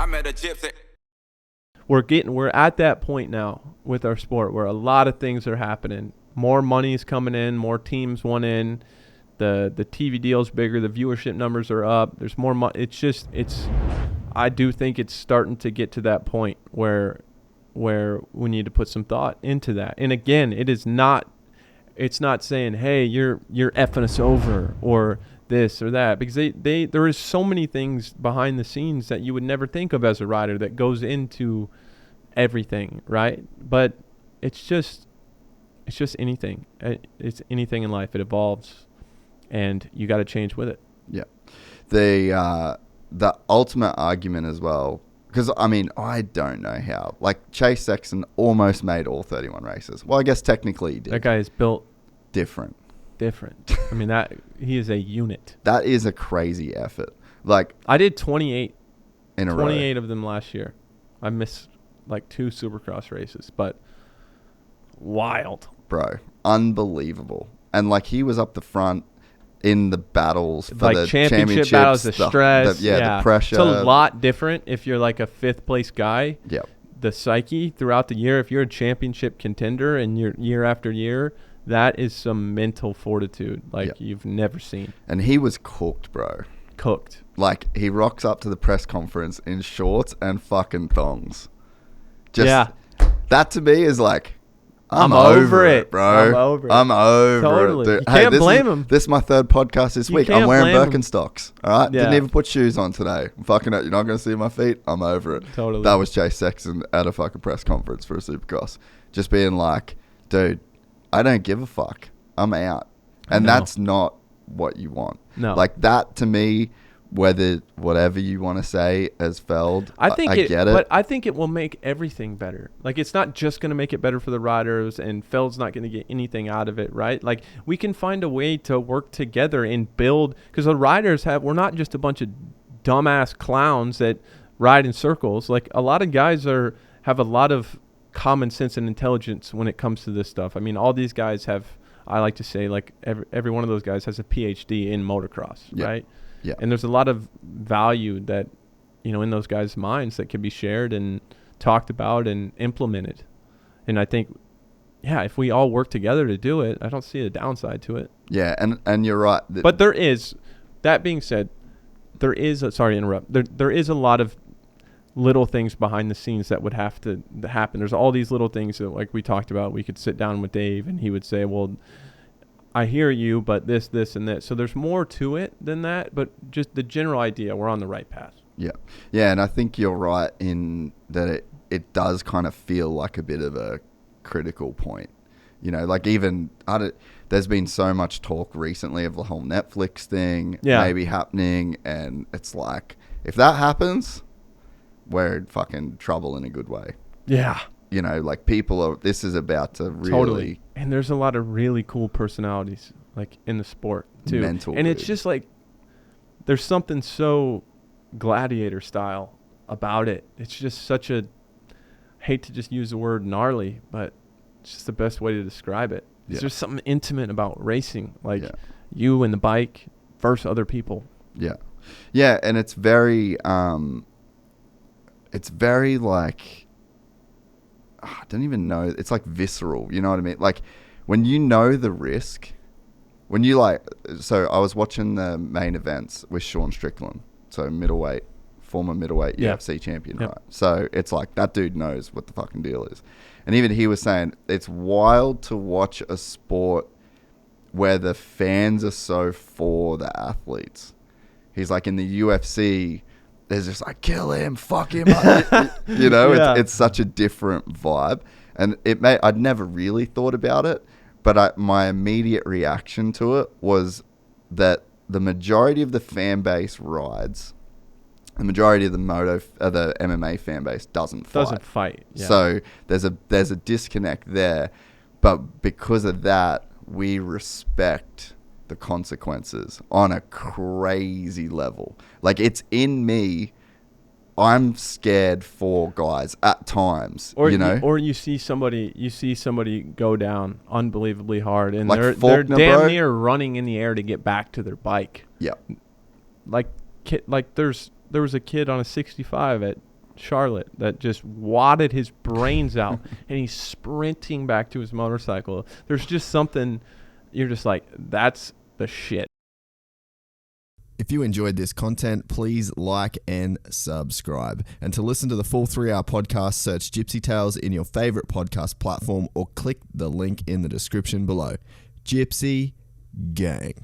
I met a gypsy. We're at that point now with our sport where a lot of things are happening. More money is coming in, more teams want in. The TV deal's bigger, the viewership numbers are up. There's more money. I do think it's starting to get to that point where we need to put some thought into that. And again, it's not saying, hey, you're effing us over or this or that, because there is so many things behind the scenes that you would never think of as a rider that goes into everything, right? But it's just anything. It's anything in life. It evolves, and you got to change with it. Yeah. The ultimate argument as well, because, I mean, I don't know how. Like, Chase Sexton almost made all 31 races. Well, I guess technically he did. That guy is built different. I mean, he is a unit. That is a crazy effort. Like, I did 28 in a row. 28 of them last year. I missed like 2 Supercross races, but wild. Bro, unbelievable. And, like, he was up the front in the battles for like the championship battles, the stress. The pressure. It's a lot different if you're like a 5th place guy. Yep. The psyche throughout the year, if you're a championship contender and you're year after year, that is some mental fortitude like you've never seen. And he was cooked, bro. Cooked. Like, he rocks up to the press conference in shorts and fucking thongs. That to me is like, I'm over it, bro. I'm over it. Dude. You can't blame him. This is my 3rd podcast this week. I'm wearing Birkenstocks. All right? Yeah. Didn't even put shoes on today. I'm fucking it. You're not going to see my feet. I'm over it. Totally. That was Chase Sexton at a fucking press conference for a Supercross. Just being like, dude, I don't give a fuck. I'm out. And that's not what you want. No. Like, that to me, whatever you want to say as Feld, I get it. But I think it will make everything better. Like, it's not just going to make it better for the riders, and Feld's not going to get anything out of it, right? Like, we can find a way to work together and build, because the riders we're not just a bunch of dumbass clowns that ride in circles. Like, a lot of guys have a lot of common sense and intelligence when it comes to this stuff. I mean, all these guys have, I like to say, like, every one of those guys has a PhD in motocross, right? Yeah. And there's a lot of value that, in those guys' minds that can be shared and talked about and implemented. And I think, if we all work together to do it, I don't see a downside to it. Yeah, and you're right. But there is, that being said, sorry to interrupt, there is a lot of little things behind the scenes that would have to happen. There's all these little things that, like we talked about, we could sit down with Dave and he would say, well, I hear you, but this, and that. So there's more to it than that, but just the general idea, we're on the right path. Yeah. Yeah, and I think you're right in that it does kind of feel like a bit of a critical point. Like, even, there's been so much talk recently of the whole Netflix thing maybe happening, and it's like, if that happens, we're in fucking trouble in a good way. Yeah. Like, this is about to really... Totally. And there's a lot of really cool personalities, like, in the sport, too. It's just, like, there's something so gladiator style about it. It's just such a... I hate to just use the word gnarly, but it's just the best way to describe it. It's just something intimate about racing, like you and the bike versus other people. Yeah. Yeah, and it's very, like... I don't even know. It's like visceral. You know what I mean? Like, when you know the risk, when you so I was watching the main events with Sean Strickland. So former middleweight UFC champion, right? So it's like, that dude knows what the fucking deal is. And even he was saying, it's wild to watch a sport where the fans are so for the athletes. He's like, in the UFC, there's just like, kill him, fuck him up. It's such a different vibe. And I'd never really thought about it, but my immediate reaction to it was that the majority of the fan base rides, the majority of the MMA fan base doesn't fight. Yeah. So there's a disconnect there. But because of that, we respect the consequences on a crazy level. Like, it's in me. I'm scared for guys at times, or you see somebody go down unbelievably hard, and like they're Faulkner, damn near running in the air to get back to their bike. Yeah. Like there was a kid on a 65 at Charlotte that just wadded his brains out, and he's sprinting back to his motorcycle. There's just something, you're just like, that's the shit. If you enjoyed this content, please like and subscribe. And to listen to the full 3-hour podcast, search Gypsy Tales in your favorite podcast platform or click the link in the description below. Gypsy Gang.